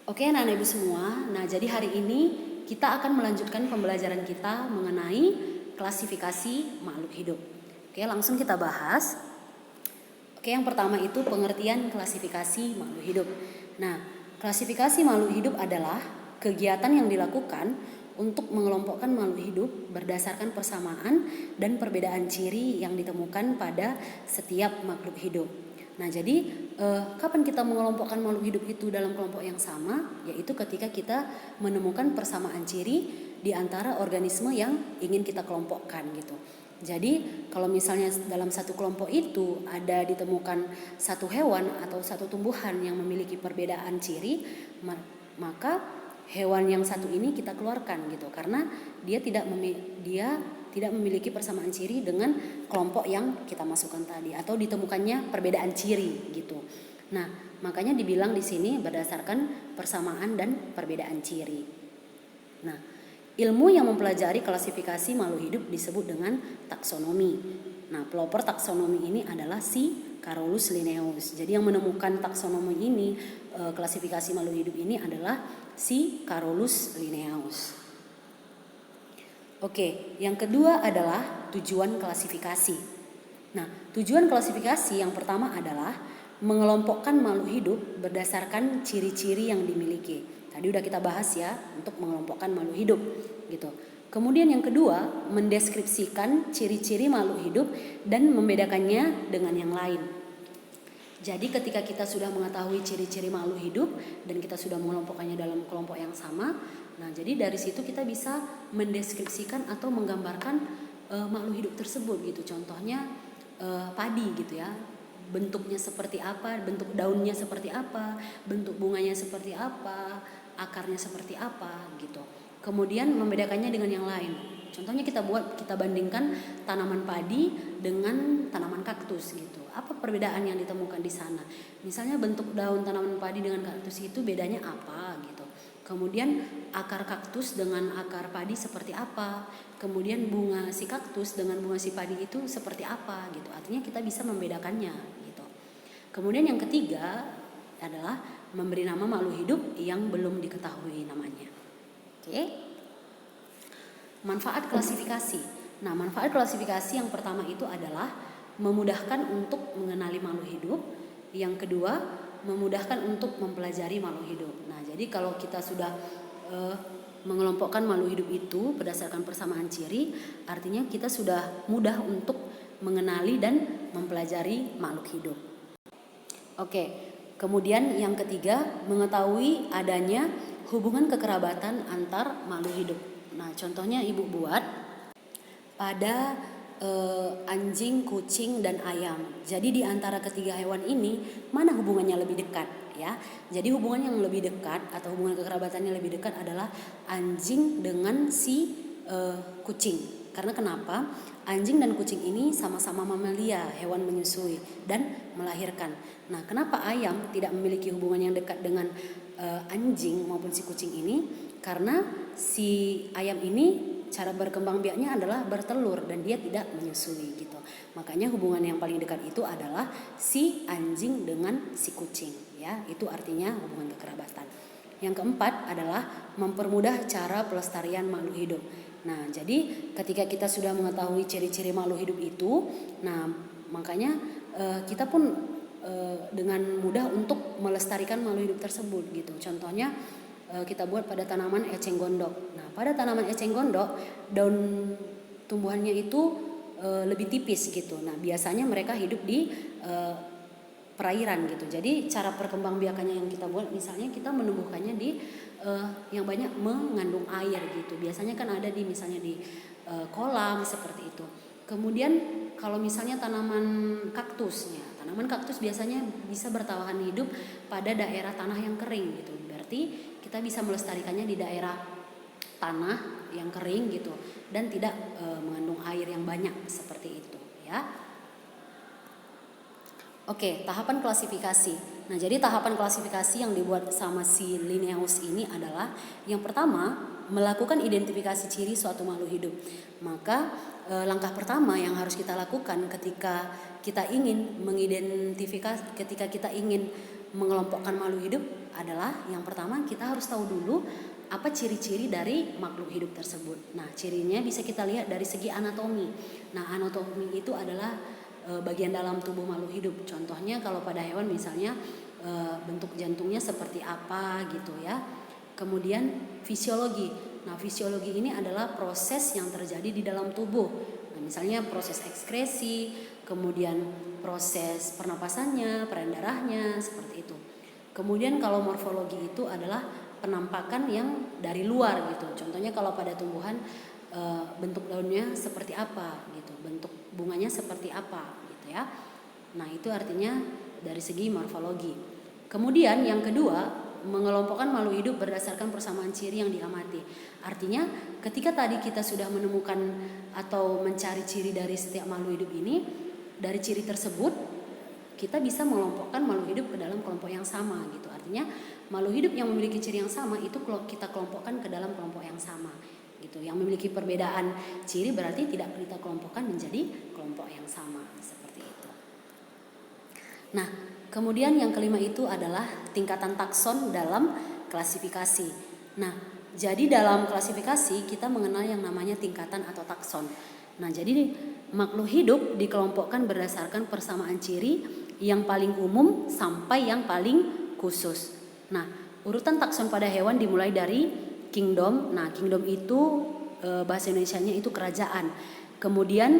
Oke, anak-anak ibu semua. Nah, jadi hari ini kita akan melanjutkan pembelajaran kita mengenai klasifikasi makhluk hidup. Oke, langsung kita bahas. Oke, yang pertama itu pengertian klasifikasi makhluk hidup. Nah, klasifikasi makhluk hidup adalah kegiatan yang dilakukan untuk mengelompokkan makhluk hidup berdasarkan persamaan dan perbedaan ciri yang ditemukan pada setiap makhluk hidup. Nah, jadi kapan kita mengelompokkan makhluk hidup itu dalam kelompok yang sama? Yaitu ketika kita menemukan persamaan ciri di antara organisme yang ingin kita kelompokkan gitu. Jadi kalau misalnya dalam satu kelompok itu ada ditemukan satu hewan atau satu tumbuhan yang memiliki perbedaan ciri, maka hewan yang satu ini kita keluarkan gitu, karena dia tidak memiliki persamaan ciri dengan kelompok yang kita masukkan tadi atau ditemukannya perbedaan ciri gitu. Nah, makanya dibilang di sini berdasarkan persamaan dan perbedaan ciri. Nah, ilmu yang mempelajari klasifikasi makhluk hidup disebut dengan taksonomi. Nah, pelopor taksonomi ini adalah si Carolus Linnaeus. Jadi yang menemukan taksonomi ini, klasifikasi makhluk hidup ini adalah si Carolus Linnaeus. Oke, yang kedua adalah tujuan klasifikasi. Nah, tujuan klasifikasi yang pertama adalah mengelompokkan makhluk hidup berdasarkan ciri-ciri yang dimiliki. Tadi udah kita bahas ya, untuk mengelompokkan makhluk hidup gitu. Kemudian yang kedua, mendeskripsikan ciri-ciri makhluk hidup dan membedakannya dengan yang lain. Jadi ketika kita sudah mengetahui ciri-ciri makhluk hidup dan kita sudah mengelompokkannya dalam kelompok yang sama, nah jadi dari situ kita bisa mendeskripsikan atau menggambarkan makhluk hidup tersebut gitu. Contohnya padi gitu ya. Bentuknya seperti apa, bentuk daunnya seperti apa, bentuk bunganya seperti apa, akarnya seperti apa gitu. Kemudian membedakannya dengan yang lain. Contohnya kita bandingkan tanaman padi dengan tanaman kaktus gitu. Apa perbedaan yang ditemukan di sana? Misalnya bentuk daun tanaman padi dengan kaktus itu bedanya apa gitu. Kemudian akar kaktus dengan akar padi seperti apa? Kemudian bunga si kaktus dengan bunga si padi itu seperti apa gitu. Artinya kita bisa membedakannya gitu. Kemudian yang ketiga adalah memberi nama makhluk hidup yang belum diketahui namanya. Oke. Manfaat klasifikasi. Nah, manfaat klasifikasi yang pertama itu adalah memudahkan untuk mengenali makhluk hidup. Yang kedua, memudahkan untuk mempelajari makhluk hidup. Nah, jadi kalau kita sudah mengelompokkan makhluk hidup itu berdasarkan persamaan ciri, artinya kita sudah mudah untuk mengenali dan mempelajari makhluk hidup. Oke, kemudian yang ketiga, mengetahui adanya hubungan kekerabatan antar makhluk hidup. Nah, contohnya ibu buat pada anjing, kucing, dan ayam. Jadi di antara ketiga hewan ini mana hubungannya lebih dekat ya? Jadi hubungan yang lebih dekat atau hubungan kekerabatannya lebih dekat adalah anjing dengan si kucing. Karena kenapa? Anjing dan kucing ini sama-sama mamalia, hewan menyusui dan melahirkan. Nah, kenapa ayam tidak memiliki hubungan yang dekat dengan anjing maupun si kucing ini? Karena si ayam ini cara berkembang biaknya adalah bertelur dan dia tidak menyusui gitu. Makanya hubungan yang paling dekat itu adalah si anjing dengan si kucing ya. Itu artinya hubungan kekerabatan. Yang keempat adalah mempermudah cara pelestarian makhluk hidup. Nah, jadi ketika kita sudah mengetahui ciri-ciri makhluk hidup itu, nah makanya kita pun dengan mudah untuk melestarikan makhluk hidup tersebut gitu. Contohnya kita buat pada tanaman eceng gondok. Nah, pada tanaman eceng gondok daun tumbuhannya itu lebih tipis gitu. Nah, biasanya mereka hidup di perairan gitu. Jadi cara perkembangbiakannya yang kita buat, misalnya kita menumbuhkannya di yang banyak mengandung air gitu. Biasanya kan ada di misalnya di kolam seperti itu. Kemudian kalau misalnya tanaman kaktus biasanya bisa bertahan hidup pada daerah tanah yang kering gitu. Berarti kita bisa melestarikannya di daerah tanah yang kering gitu dan tidak mengandung air yang banyak seperti itu ya. Oke, tahapan klasifikasi. Nah, jadi tahapan klasifikasi yang dibuat sama si Linnaeus ini adalah yang pertama, melakukan identifikasi ciri suatu makhluk hidup. Maka langkah pertama yang harus kita lakukan ketika kita ingin mengelompokkan makhluk hidup adalah yang pertama kita harus tahu dulu apa ciri-ciri dari makhluk hidup tersebut. Nah, cirinya bisa kita lihat dari segi anatomi. Nah, anatomi itu adalah bagian dalam tubuh makhluk hidup. Contohnya kalau pada hewan misalnya bentuk jantungnya seperti apa gitu ya. Kemudian fisiologi. Nah, fisiologi ini adalah proses yang terjadi di dalam tubuh. Nah, misalnya proses ekskresi, kemudian proses pernapasannya, peredaran darahnya, seperti itu. Kemudian kalau morfologi itu adalah penampakan yang dari luar gitu. Contohnya kalau pada tumbuhan bentuk daunnya seperti apa gitu, bentuk bunganya seperti apa gitu ya. Nah, itu artinya dari segi morfologi. Kemudian yang kedua, mengelompokkan makhluk hidup berdasarkan persamaan ciri yang diamati. Artinya ketika tadi kita sudah menemukan atau mencari ciri dari setiap makhluk hidup ini, dari ciri tersebut kita bisa mengelompokkan makhluk hidup ke dalam kelompok yang sama gitu. Artinya makhluk hidup yang memiliki ciri yang sama itu kita kelompokkan ke dalam kelompok yang sama gitu. Yang memiliki perbedaan ciri berarti tidak kita kelompokkan menjadi kelompok yang sama, seperti itu. Nah, kemudian yang kelima itu adalah tingkatan takson dalam klasifikasi. Nah, jadi dalam klasifikasi kita mengenal yang namanya tingkatan atau takson. Nah, jadi makhluk hidup dikelompokkan berdasarkan persamaan ciri yang paling umum sampai yang paling khusus. Nah, urutan takson pada hewan dimulai dari kingdom. Nah, kingdom itu bahasa Indonesianya itu kerajaan. Kemudian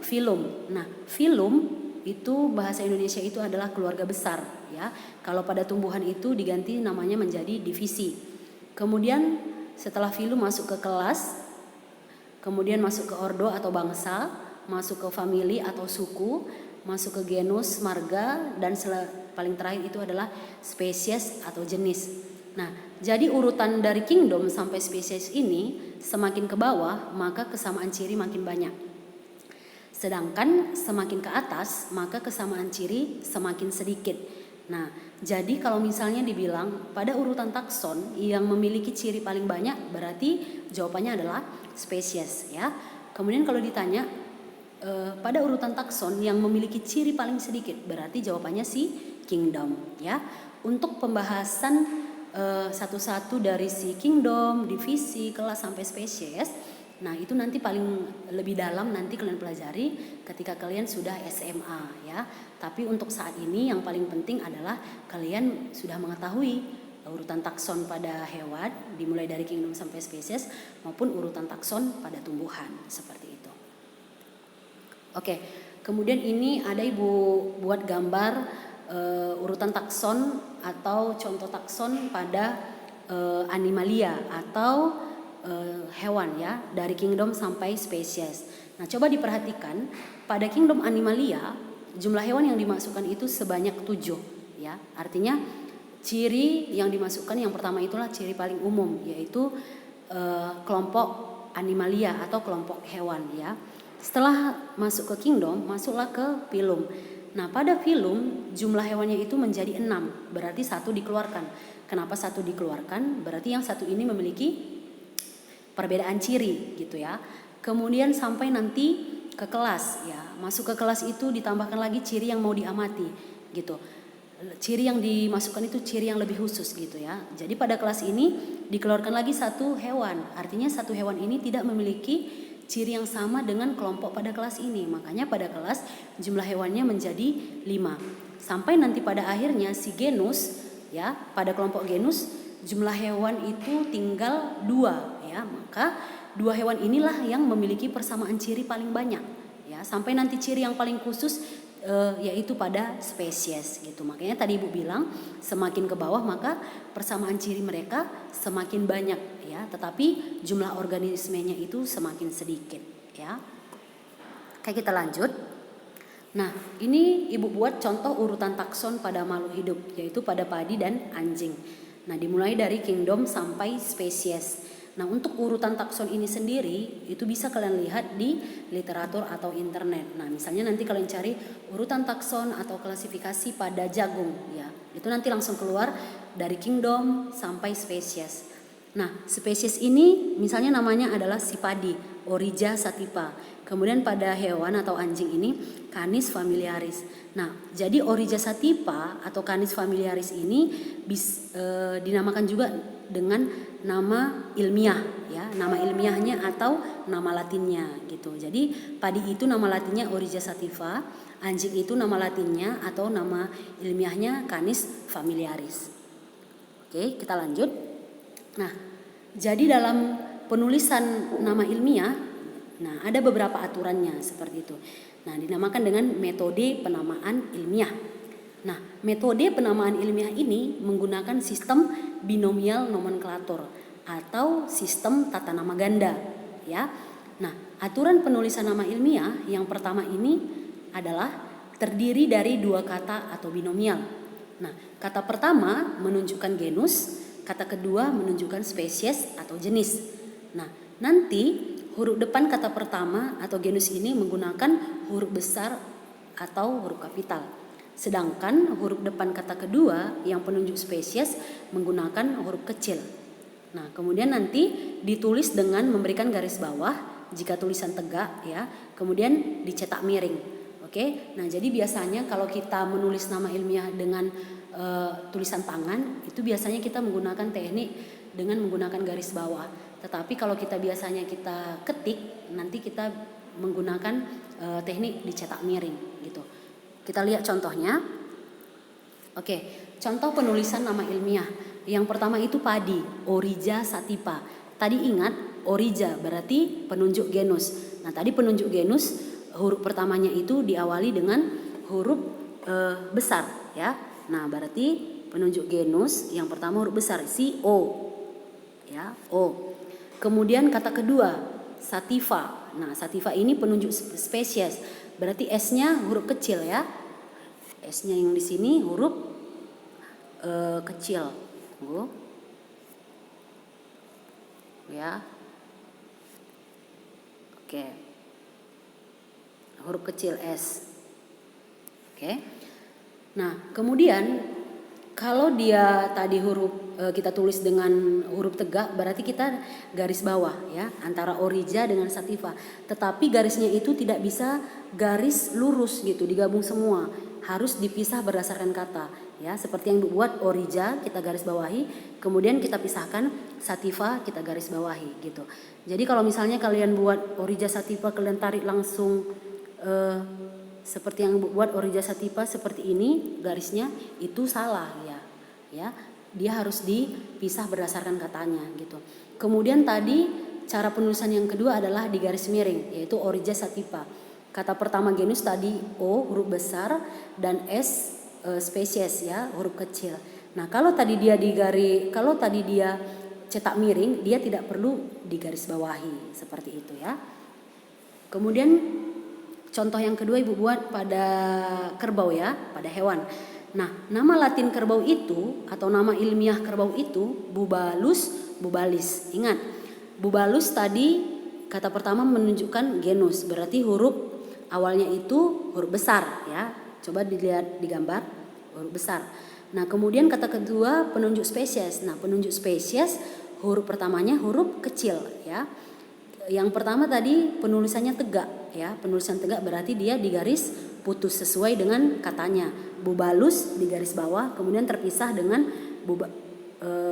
filum. Nah, filum itu bahasa Indonesia itu adalah keluarga besar ya. Kalau pada tumbuhan itu diganti namanya menjadi divisi. Kemudian setelah filum masuk ke kelas, kemudian masuk ke ordo atau bangsa, masuk ke famili atau suku, masuk ke genus, marga, dan paling terakhir itu adalah spesies atau jenis. Nah, jadi urutan dari kingdom sampai spesies ini semakin ke bawah maka kesamaan ciri makin banyak. Sedangkan semakin ke atas maka kesamaan ciri semakin sedikit. Nah, jadi kalau misalnya dibilang pada urutan takson yang memiliki ciri paling banyak berarti jawabannya adalah spesies ya. Kemudian kalau ditanya pada urutan takson yang memiliki ciri paling sedikit berarti jawabannya si kingdom ya. Untuk pembahasan satu-satu dari si kingdom, divisi, kelas sampai spesies, nah itu nanti paling lebih dalam nanti kalian pelajari ketika kalian sudah SMA ya. Tapi untuk saat ini yang paling penting adalah kalian sudah mengetahui urutan takson pada hewan dimulai dari kingdom sampai spesies maupun urutan takson pada tumbuhan, seperti itu. Oke, kemudian ini ada Ibu buat gambar urutan takson atau contoh takson pada animalia atau hewan ya, dari kingdom sampai spesies. Nah, coba diperhatikan pada kingdom animalia jumlah hewan yang dimasukkan itu sebanyak 7 ya. Artinya ciri yang dimasukkan yang pertama itulah ciri paling umum, yaitu kelompok animalia atau kelompok hewan ya. Setelah masuk ke kingdom, masuklah ke phylum. Nah, pada phylum jumlah hewannya itu menjadi 6, berarti 1 dikeluarkan. Kenapa 1 dikeluarkan? Berarti yang 1 ini memiliki perbedaan ciri gitu ya. Kemudian sampai nanti ke kelas ya. Masuk ke kelas itu ditambahkan lagi ciri yang mau diamati gitu. Ciri yang dimasukkan itu ciri yang lebih khusus gitu ya. Jadi pada kelas ini dikeluarkan lagi 1 hewan. Artinya 1 hewan ini tidak memiliki ciri yang sama dengan kelompok pada kelas ini. Makanya pada kelas jumlah hewannya menjadi 5. Sampai nanti pada akhirnya si genus ya, pada kelompok genus jumlah hewan itu tinggal 2 ya. Maka 2 hewan inilah yang memiliki persamaan ciri paling banyak ya. Sampai nanti ciri yang paling khusus yaitu pada spesies gitu. Makanya tadi Ibu bilang semakin ke bawah maka persamaan ciri mereka semakin banyak ya, tetapi jumlah organismenya itu semakin sedikit ya. Oke, kita lanjut. Nah, ini Ibu buat contoh urutan takson pada makhluk hidup, yaitu pada padi dan anjing. Nah, dimulai dari kingdom sampai spesies. Nah, untuk urutan takson ini sendiri itu bisa kalian lihat di literatur atau internet. Nah, misalnya nanti kalian cari urutan takson atau klasifikasi pada jagung ya. Itu nanti langsung keluar dari kingdom sampai spesies. Nah, spesies ini misalnya namanya adalah si padi. Oryza sativa. Kemudian pada hewan atau anjing ini Canis familiaris. Nah, jadi Oryza sativa atau Canis familiaris ini dinamakan juga dengan nama ilmiah ya, nama ilmiahnya atau nama latinnya gitu. Jadi padi itu nama latinnya Oryza sativa, anjing itu nama latinnya atau nama ilmiahnya Canis familiaris. Oke, kita lanjut. Nah, jadi dalam penulisan nama ilmiah, nah ada beberapa aturannya seperti itu. Nah, dinamakan dengan metode penamaan ilmiah. Nah, metode penamaan ilmiah ini menggunakan sistem binomial nomenklatur atau sistem tata nama ganda, ya. Nah, aturan penulisan nama ilmiah yang pertama ini adalah terdiri dari dua kata atau binomial. Nah, kata pertama menunjukkan genus, kata kedua menunjukkan spesies atau jenis. Nah, nanti huruf depan kata pertama atau genus ini menggunakan huruf besar atau huruf kapital. Sedangkan huruf depan kata kedua yang penunjuk spesies menggunakan huruf kecil. Nah, kemudian nanti ditulis dengan memberikan garis bawah jika tulisan tegak ya, kemudian dicetak miring. Oke. Nah, jadi biasanya kalau kita menulis nama ilmiah dengan tulisan tangan, itu biasanya kita menggunakan teknik dengan menggunakan garis bawah. Tetapi kalau kita biasanya kita ketik, nanti kita menggunakan teknik dicetak miring gitu. Kita lihat contohnya. Oke, contoh penulisan nama ilmiah. Yang pertama itu padi, Oryza sativa. Tadi ingat Oryza berarti penunjuk genus. Nah, tadi penunjuk genus huruf pertamanya itu diawali dengan huruf besar ya. Nah, berarti penunjuk genus yang pertama huruf besar si O. Ya, O. Kemudian kata kedua sativa. Nah, sativa ini penunjuk spesies. Berarti S-nya huruf kecil ya. S-nya yang di sini huruf kecil. Ya. Oke. Huruf kecil S. Oke. Nah, kemudian kalau dia tadi huruf kita tulis dengan huruf tegak, berarti kita garis bawah ya antara Oryza dengan sativa. Tetapi garisnya itu tidak bisa garis lurus gitu, digabung semua. Harus dipisah berdasarkan kata ya. Seperti yang dibuat Oryza kita garis bawahi, kemudian kita pisahkan sativa kita garis bawahi gitu. Jadi kalau misalnya kalian buat Oryza sativa, kalian tarik langsung seperti yang buat Oryza sativa seperti ini garisnya, itu salah ya. Ya, dia harus dipisah berdasarkan katanya gitu. Kemudian tadi cara penulisan yang kedua adalah di garis miring, yaitu Oryza sativa. Kata pertama genus tadi O huruf besar dan S spesies ya huruf kecil. Nah, kalau tadi dia cetak miring, dia tidak perlu digaris bawahi seperti itu ya. Kemudian contoh yang kedua Ibu buat pada kerbau ya, pada hewan. Nah, nama Latin kerbau itu atau nama ilmiah kerbau itu Bubalus bubalis. Ingat, Bubalus tadi kata pertama menunjukkan genus, berarti huruf awalnya itu huruf besar ya. Coba dilihat di gambar, huruf besar. Nah, kemudian kata kedua penunjuk spesies. Nah, penunjuk spesies huruf pertamanya huruf kecil ya. Yang pertama tadi penulisannya tegak ya, penulisan tegak berarti dia digaris putus sesuai dengan katanya. Bubalus di garis bawah, kemudian terpisah dengan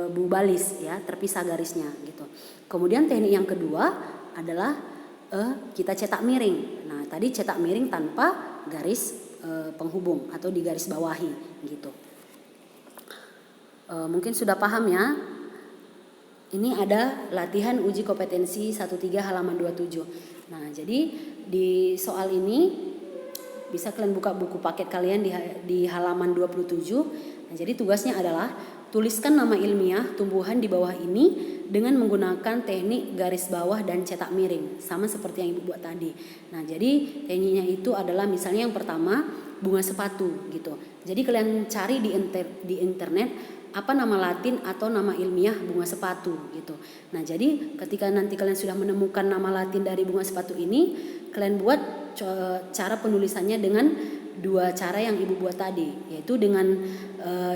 bubalis ya, terpisah garisnya gitu. Kemudian teknik yang kedua adalah kita cetak miring. Nah, tadi cetak miring tanpa garis penghubung atau di garis bawahi gitu. Mungkin sudah paham ya. Ini ada latihan uji kompetensi 13 halaman 27. Nah, jadi di soal ini bisa kalian buka buku paket kalian di halaman 27. Nah, jadi tugasnya adalah tuliskan nama ilmiah tumbuhan di bawah ini dengan menggunakan teknik garis bawah dan cetak miring, sama seperti yang Ibu buat tadi. Nah, jadi tekniknya itu adalah misalnya yang pertama bunga sepatu gitu. Jadi kalian cari di internet apa nama Latin atau nama ilmiah bunga sepatu gitu. Nah, jadi ketika nanti kalian sudah menemukan nama Latin dari bunga sepatu ini, kalian buat cara penulisannya dengan dua cara yang Ibu buat tadi, yaitu dengan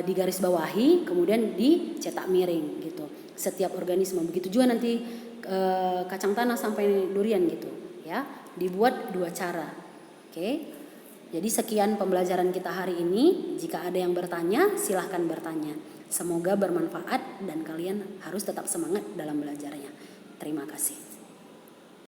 digaris bawahi kemudian dicetak miring gitu. Setiap organisme. Begitu juga nanti kacang tanah sampai durian gitu ya. Dibuat 2 cara. Oke. Jadi sekian pembelajaran kita hari ini. Jika ada yang bertanya, silahkan bertanya. Semoga bermanfaat dan kalian harus tetap semangat dalam belajarnya. Terima kasih.